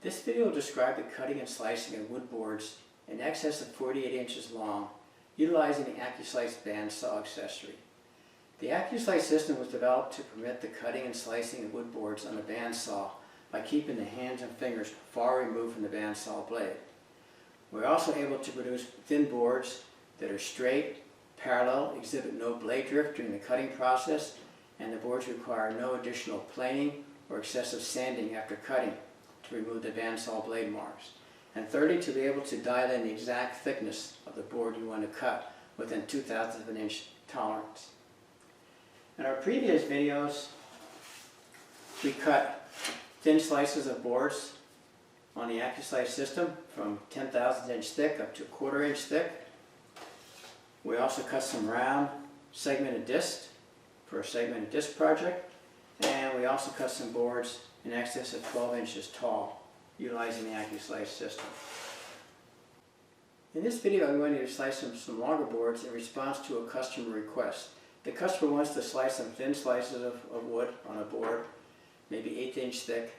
This video will describe the cutting and slicing of wood boards in excess of 48 inches long, utilizing the Accu-Slice bandsaw accessory. The Accu-Slice system was developed to permit the cutting and slicing of wood boards on the bandsaw by keeping the hands and fingers far removed from the bandsaw blade. We're also able to produce thin boards that are straight, parallel, exhibit no blade drift during the cutting process, and the boards require no additional planing or excessive sanding after cutting to remove the bandsaw blade marks. And thirdly, to be able to dial in the exact thickness of the board you want to cut within 0.02 of an inch tolerance. In our previous videos, we cut thin slices of boards on the Accu-Slice system from 0.010 inch thick up to 1/4 inch thick. We also cut some round segmented discs for a segmented disc project, and we also cut some boards in excess of 12 inches tall utilizing the Accu-Slice system. In this video I'm going to slice some longer boards in response to a customer request. The customer wants to slice some thin slices of wood on a board, maybe 1/8 inch thick,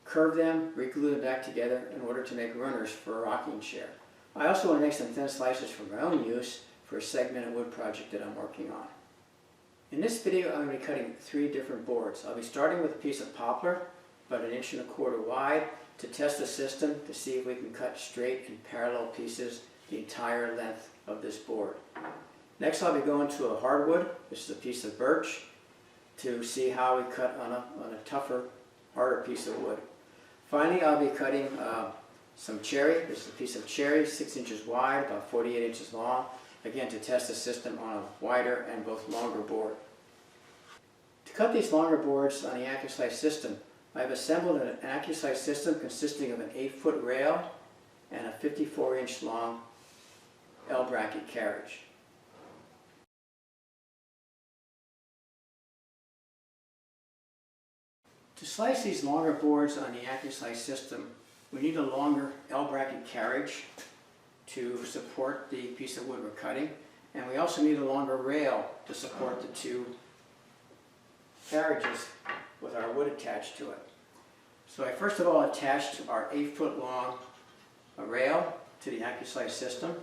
curve them, reglue them back together in order to make runners for a rocking chair. I also want to make some thin slices for my own use for a segmented wood project that I'm working on. In this video I'm going to be cutting 3 different boards. I'll be starting with a piece of poplar about 1.25 inches wide to test the system to see if we can cut straight and parallel pieces the entire length of this board. Next I'll be going to a hardwood. This is a piece of birch, to see how we cut on a tougher, harder piece of wood. Finally, I'll be cutting some cherry. This is a piece of cherry, 6 inches wide, about 48 inches long, again to test the system on a wider and both longer board. To cut these longer boards on the Accu-Slice system, I've assembled an Accu-Slice system consisting of an 8-foot rail and a 54-inch long L-bracket carriage. To slice these longer boards on the Accu-Slice system, we need a longer L-bracket carriage to support the piece of wood we're cutting, and we also need a longer rail to support the 2 carriages with our wood attached to it. So I first of all attached our 8-foot long rail to the Accu-Slice system.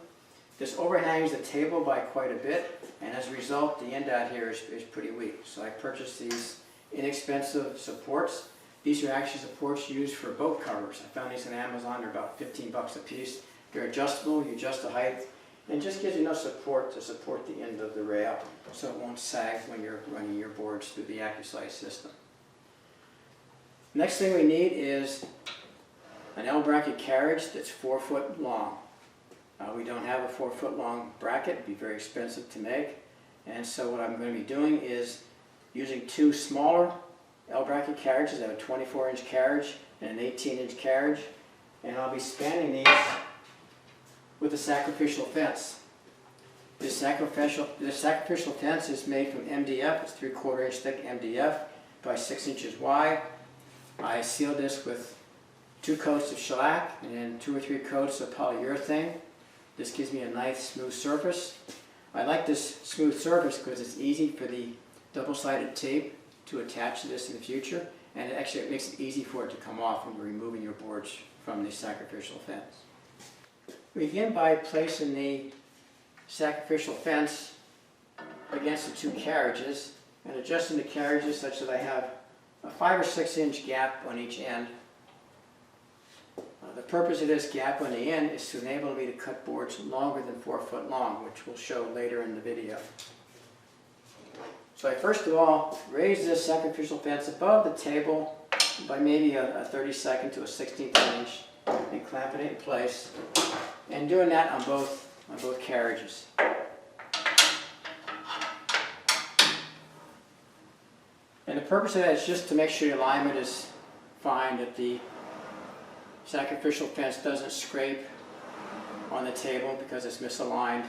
This overhangs the table by quite a bit, and as a result the end out here is pretty weak. So I purchased these inexpensive supports. These are actually supports used for boat covers. I found these on Amazon. They're about 15 bucks a piece. They're adjustable. You adjust the height, and it just gives you enough support to support the end of the rail so it won't sag when you're running your boards through the Accu-Slice system. Next thing we need is an L-bracket carriage that's 4 foot long. We don't have a 4 foot long bracket. It'd be very expensive to make, and so what I'm going to be doing is using 2 smaller L-bracket carriages. I have a 24-inch carriage and an 18-inch carriage, and I'll be spanning these with a sacrificial fence. This sacrificial fence is made from MDF. It's 3/4 inch thick MDF by 6 inches wide. I sealed this with 2 coats of shellac and 2 or 3 coats of polyurethane. This gives me a nice smooth surface. I like this smooth surface because it's easy for the double-sided tape to attach to this in the future, and it makes it easy for it to come off when you're removing your boards from the sacrificial fence. We begin by placing the sacrificial fence against the 2 carriages and adjusting the carriages such that I have a 5 or 6 inch gap on each end. The purpose of this gap on the end is to enable me to cut boards longer than 4 foot long, which we'll show later in the video. So I first of all raise this sacrificial fence above the table by maybe a 32nd to a 16th inch and clamp it in place, and doing that on both carriages. And the purpose of that is just to make sure the alignment is fine, that the sacrificial fence doesn't scrape on the table because it's misaligned,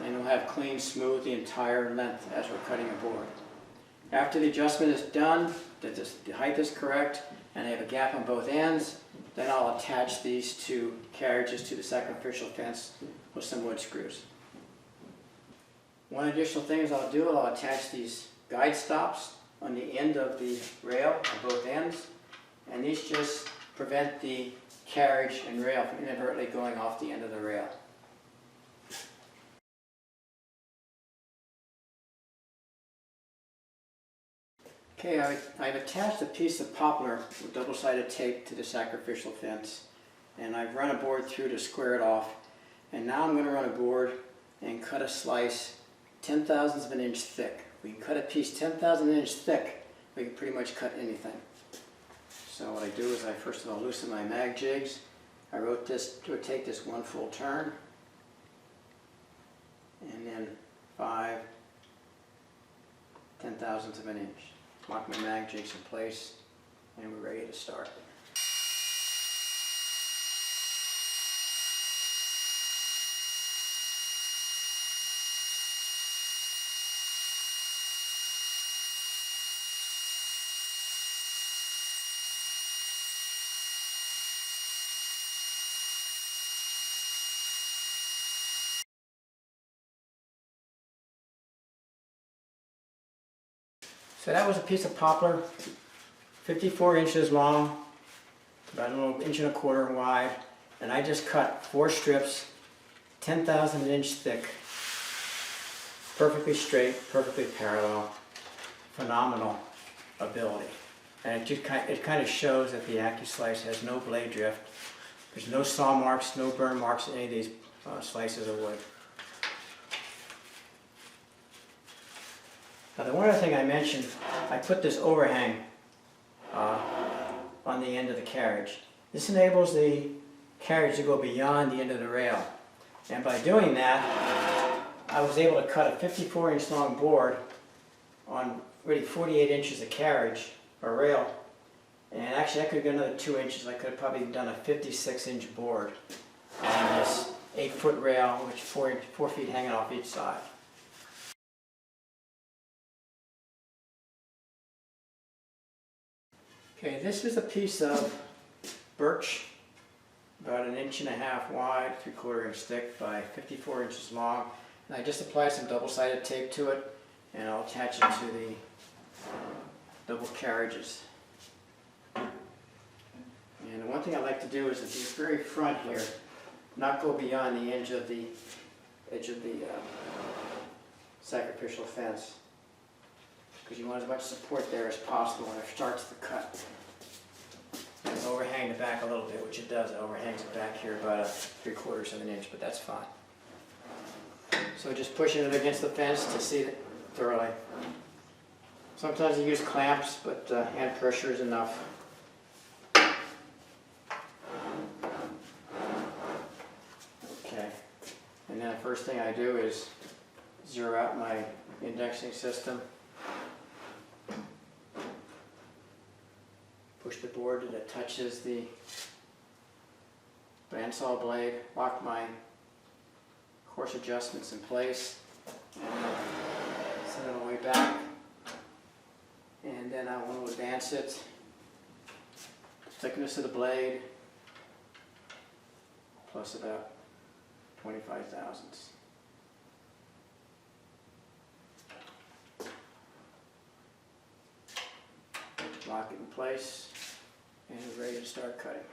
and we'll have clean, smooth the entire length as we're cutting a board. After the adjustment is done, that the height is correct, and I have a gap on both ends, then I'll attach these 2 carriages to the sacrificial fence with some wood screws. One additional thing is I'll attach these guide stops on the end of the rail on both ends, and these just prevent the carriage and rail from inadvertently going off the end of the rail. Okay, I've attached a piece of poplar with double-sided tape to the sacrificial fence, and I've run a board through to square it off. And now I'm going to run a board and cut a slice 10/1000 of an inch thick. We can cut a piece 10/1000 of an inch thick, we can pretty much cut anything. So what I do is I first of all loosen my mag jigs. I rotate this one full turn, and then 5/10,000ths of an inch. Lock my mag jigs in place, and we're ready to start. So that was a piece of poplar, 54 inches long, about an inch and a quarter wide, and I just cut 4 strips, 10/1000 of an inch thick, perfectly straight, perfectly parallel, phenomenal ability. And it kind of shows that the Accu-Slice has no blade drift. There's no saw marks, no burn marks in any of these slices of wood. Now the one other thing I mentioned, I put this overhang on the end of the carriage. This enables the carriage to go beyond the end of the rail. And by doing that, I was able to cut a 54-inch long board on really 48 inches of carriage or rail. And actually I could have done another 2 inches. I could have probably done a 56-inch board on this 8-foot rail, which 4 feet hanging off each side. Okay, this is a piece of birch, about 1.5 inches wide, 3/4 inch thick by 54 inches long. And I just applied some double-sided tape to it, and I'll attach it to the double carriages. And the one thing I like to do is at the very front here, not go beyond the edge of the sacrificial fence, because you want as much support there as possible when it starts to cut. And overhang the back a little bit, which it does. It overhangs it back here about 3/4 of an inch, but that's fine. So just pushing it against the fence to seat it thoroughly. Sometimes you use clamps, but hand pressure is enough. Okay, and then the first thing I do is zero out my indexing system. Push the board that touches the bandsaw blade, lock my course adjustments in place, and send it all the way back. And then I want to advance it, thickness of the blade, plus about 25/1000ths. Lock it in place, and we're ready to start cutting.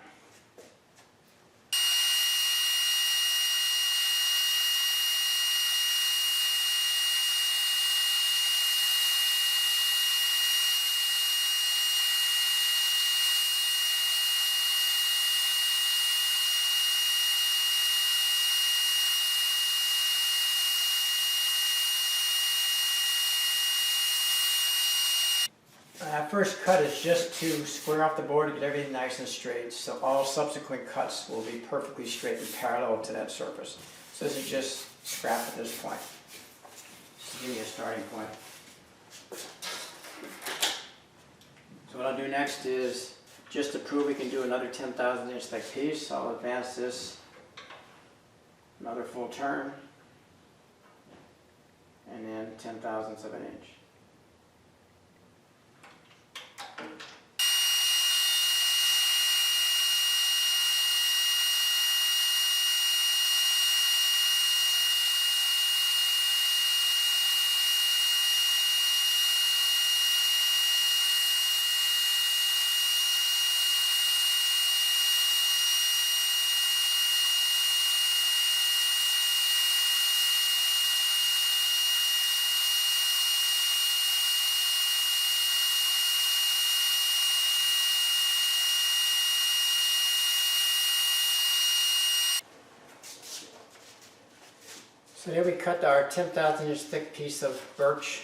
First cut is just to square off the board and get everything nice and straight, so all subsequent cuts will be perfectly straight and parallel to that surface. So this is just scrap at this point, just to give me a starting point. So what I'll do next is, just to prove we can do another 10/1000 inch thick piece, I'll advance this another full turn, and then 10/1000ths of an inch. So there we cut our 10,000 inch thick piece of birch,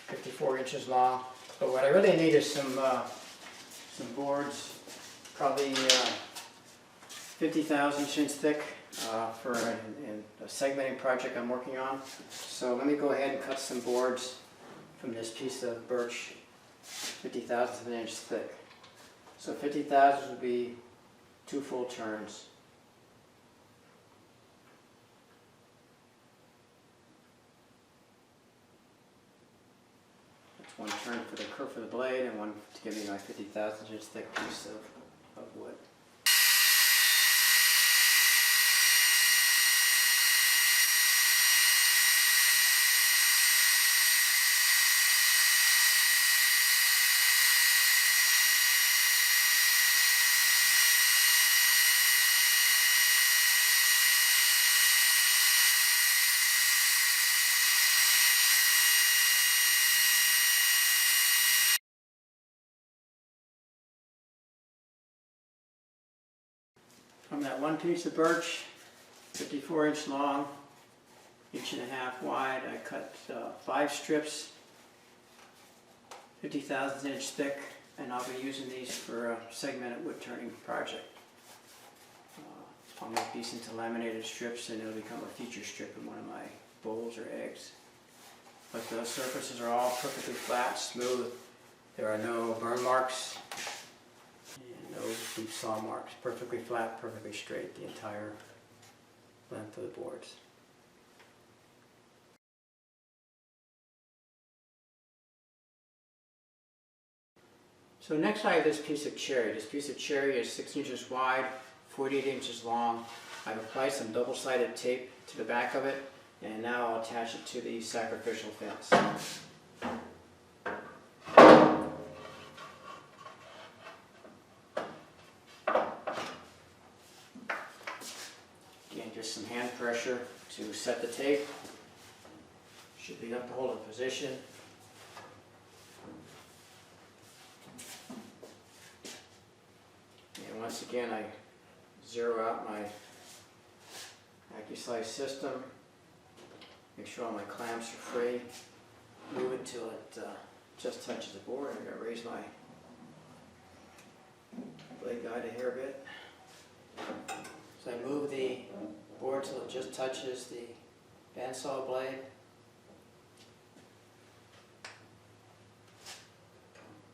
54 inches long. But what I really need is some boards, probably 50,000 inch thick for a segmenting project I'm working on. So let me go ahead and cut some boards from this piece of birch, 50,000 of an inch thick. So 50,000 would be 2 full turns. That's 1 turn for the curve of the blade and 1 to give me my 50,000 inch thick piece of wood. From that 1 piece of birch, 54 inch long, 1.5 wide, I cut 5 strips, 50,000 inch thick, and I'll be using these for a segmented wood turning project. I'll make these into laminated strips and it'll become a feature strip in one of my bowls or eggs. But the surfaces are all perfectly flat, smooth. There are no burn marks. No deep saw marks, perfectly flat, perfectly straight, the entire length of the boards. So next I have this piece of cherry. This piece of cherry is 6 inches wide, 48 inches long. I've applied some double-sided tape to the back of it, and now I'll attach it to the sacrificial fence. Just some hand pressure to set the tape. Should be enough to hold it in position. And once again, I zero out my Accu-Slice system. Make sure all my clamps are free. Move it till it just touches the board. I'm going to raise my blade guide a hair bit. So I move the board till it just touches the bandsaw blade.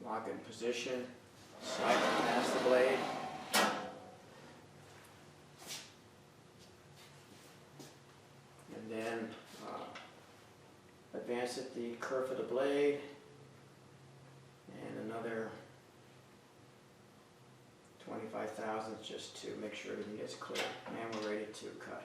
Lock it in position, slide it past the blade. And then advance it the curve of the blade and another 25 thousandths just to make sure everything gets clear, and we're ready to cut.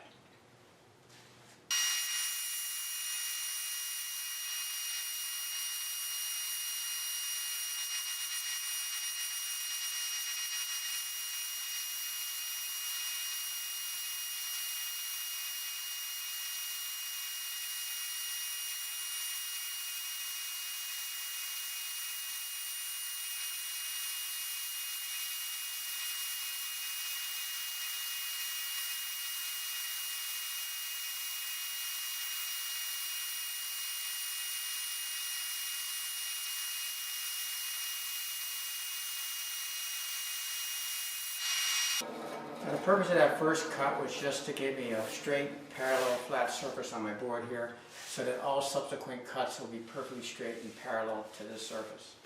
Now, the purpose of that first cut was just to give me a straight, parallel, flat surface on my board here, so that all subsequent cuts will be perfectly straight and parallel to this surface.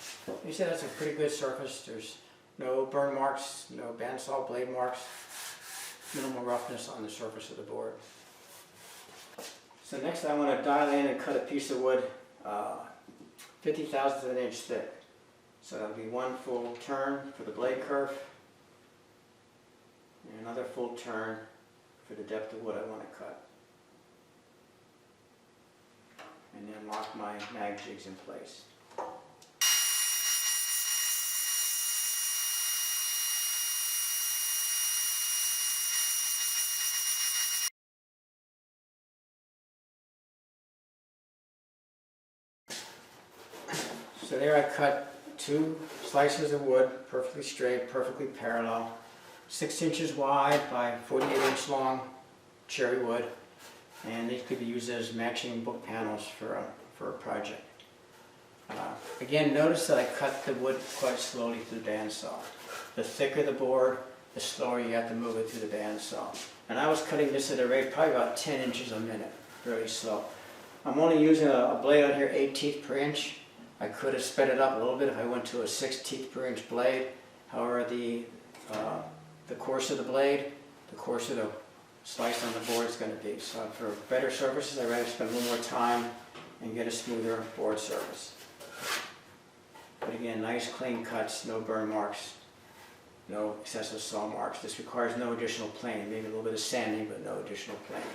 You see that's a pretty good surface. There's no burn marks, no bandsaw blade marks, minimal roughness on the surface of the board. So next I want to dial in and cut a piece of wood 50,000ths of an inch thick. So that'll be 1 full turn for the blade kerf, and another full turn for the depth of wood I want to cut. And then lock my mag jigs in place. So there I cut 2 slices of wood, perfectly straight, perfectly parallel, 6 inches wide by 48 inch long cherry wood. And these could be used as matching book panels for a project. Again, notice that I cut the wood quite slowly through the bandsaw. The thicker the board, the slower you have to move it through the bandsaw. And I was cutting this at a rate probably about 10 inches a minute, very slow. I'm only using a blade out here 8 teeth per inch. I could have sped it up a little bit if I went to a 6 teeth per inch blade. However, the coarser the blade, the coarser the slice on the board is going to be. So for better surfaces, I'd rather spend a little more time and get a smoother board surface. But again, nice clean cuts, no burn marks, no excessive saw marks. This requires no additional planing, maybe a little bit of sanding, but no additional planing.